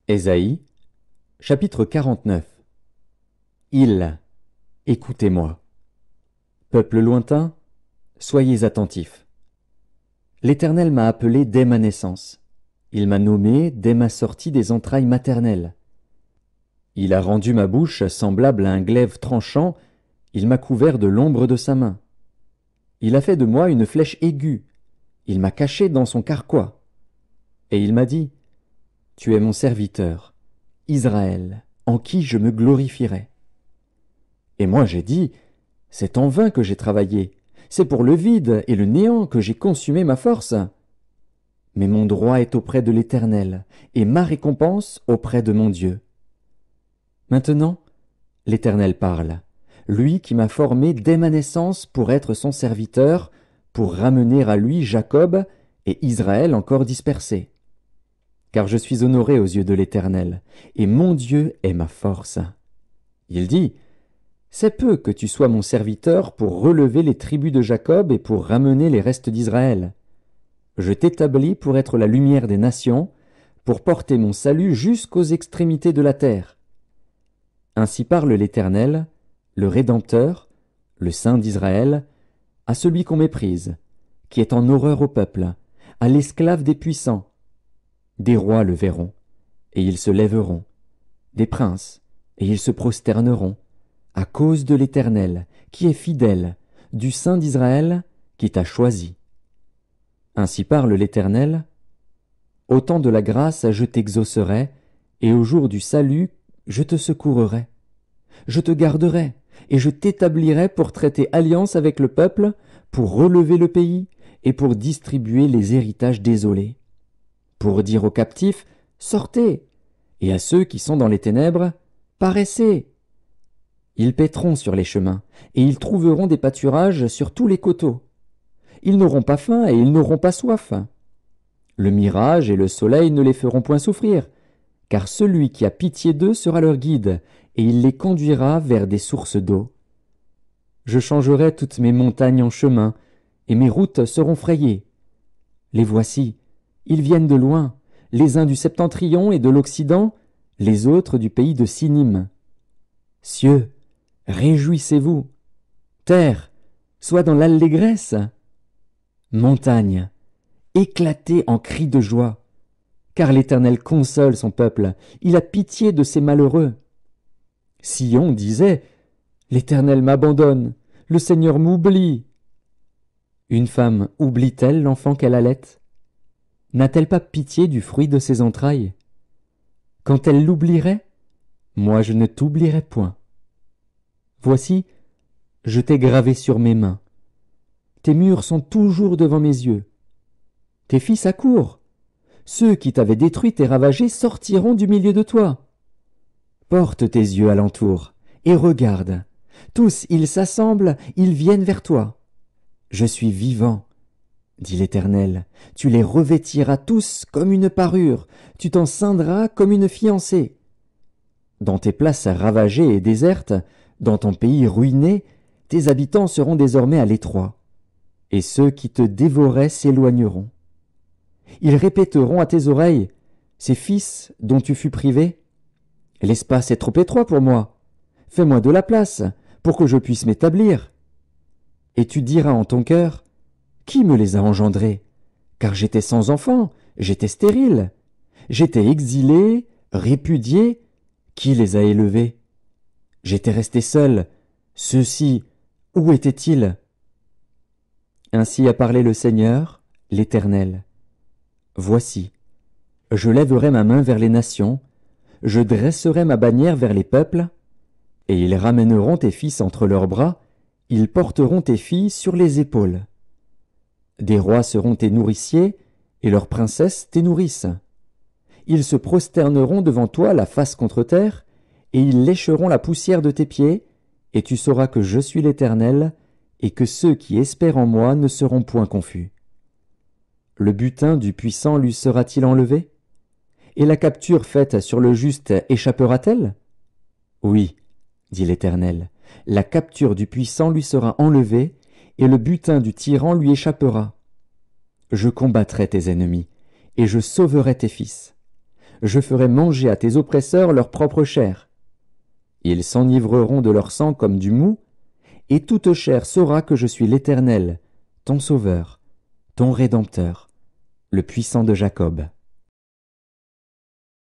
Ésaïe, chapitre 49. Écoutez-moi. Peuple lointain, soyez attentifs. L'Éternel m'a appelé dès ma naissance. Il m'a nommé dès ma sortie des entrailles maternelles. Il a rendu ma bouche semblable à un glaive tranchant, il m'a couvert de l'ombre de sa main. Il a fait de moi une flèche aiguë, il m'a caché dans son carquois. Et il m'a dit, Tu es mon serviteur, Israël, en qui je me glorifierai. Et moi j'ai dit, C'est en vain que j'ai travaillé, c'est pour le vide et le néant que j'ai consumé ma force. Mais mon droit est auprès de l'Éternel, et ma récompense auprès de mon Dieu. Maintenant, l'Éternel parle, lui qui m'a formé dès ma naissance pour être son serviteur, pour ramener à lui Jacob et Israël encore dispersés. Car je suis honoré aux yeux de l'Éternel, et mon Dieu est ma force. Il dit, C'est peu que tu sois mon serviteur pour relever les tribus de Jacob et pour ramener les restes d'Israël. Je t'établis pour être la lumière des nations, pour porter mon salut jusqu'aux extrémités de la terre. Ainsi parle l'Éternel, le Rédempteur, le Saint d'Israël, à celui qu'on méprise, qui est en horreur au peuple, à l'esclave des puissants. Des rois le verront, et ils se lèveront, des princes, et ils se prosterneront, à cause de l'Éternel, qui est fidèle, du Saint d'Israël, qui t'a choisi. Ainsi parle l'Éternel, Au temps de la grâce je t'exaucerai, et au jour du salut je te secourrai. Je te garderai, et je t'établirai pour traiter alliance avec le peuple, pour relever le pays, et pour distribuer les héritages désolés. Pour dire aux captifs, Sortez, et à ceux qui sont dans les ténèbres, Paraissez. Ils paîtront sur les chemins, et ils trouveront des pâturages sur tous les coteaux. Ils n'auront pas faim et ils n'auront pas soif. Le mirage et le soleil ne les feront point souffrir, car celui qui a pitié d'eux sera leur guide, et il les conduira vers des sources d'eau. Je changerai toutes mes montagnes en chemins, et mes routes seront frayées. Les voici, ils viennent de loin, les uns du septentrion et de l'Occident, les autres du pays de Sinim. Cieux, réjouissez-vous. Terre, sois dans l'allégresse. Montagne, éclatez en cris de joie. Car l'Éternel console son peuple, il a pitié de ses malheureux. Sion disait, L'Éternel m'abandonne, le Seigneur m'oublie. Une femme oublie-t-elle l'enfant qu'elle allait? N'a-t-elle pas pitié du fruit de ses entrailles? Quand elle l'oublierait, moi je ne t'oublierai point. Voici, je t'ai gravé sur mes mains. Tes murs sont toujours devant mes yeux. Tes fils accourent. Ceux qui t'avaient détruit et ravagé sortiront du milieu de toi. Porte tes yeux alentour et regarde. Tous ils s'assemblent, ils viennent vers toi. Je suis vivant, dit l'Éternel. Tu les revêtiras tous comme une parure, tu t'en ceindras comme une fiancée. Dans tes places ravagées et désertes, dans ton pays ruiné, tes habitants seront désormais à l'étroit, et ceux qui te dévoraient s'éloigneront. Ils répéteront à tes oreilles, ces fils dont tu fus privé, l'espace est trop étroit pour moi, fais-moi de la place pour que je puisse m'établir. Et tu diras en ton cœur, qui me les a engendrés? Car j'étais sans enfant, j'étais stérile, j'étais exilé, répudié, qui les a élevés? J'étais resté seul, ceux-ci, où étaient-ils? Ainsi a parlé le Seigneur, l'Éternel. Voici, je lèverai ma main vers les nations, je dresserai ma bannière vers les peuples, et ils ramèneront tes fils entre leurs bras, ils porteront tes filles sur les épaules. Des rois seront tes nourriciers, et leurs princesses tes nourrices. Ils se prosterneront devant toi la face contre terre, et ils lécheront la poussière de tes pieds, et tu sauras que je suis l'Éternel, et que ceux qui espèrent en moi ne seront point confus. Le butin du puissant lui sera-t-il enlevé? Et la capture faite sur le juste échappera-t-elle? Oui, dit l'Éternel, la capture du puissant lui sera enlevée, et le butin du tyran lui échappera. Je combattrai tes ennemis, et je sauverai tes fils. je ferai manger à tes oppresseurs leur propre chair. Ils s'enivreront de leur sang comme du mou, et toute chair saura que je suis l'Éternel, ton Sauveur, ton Rédempteur, le puissant de Jacob.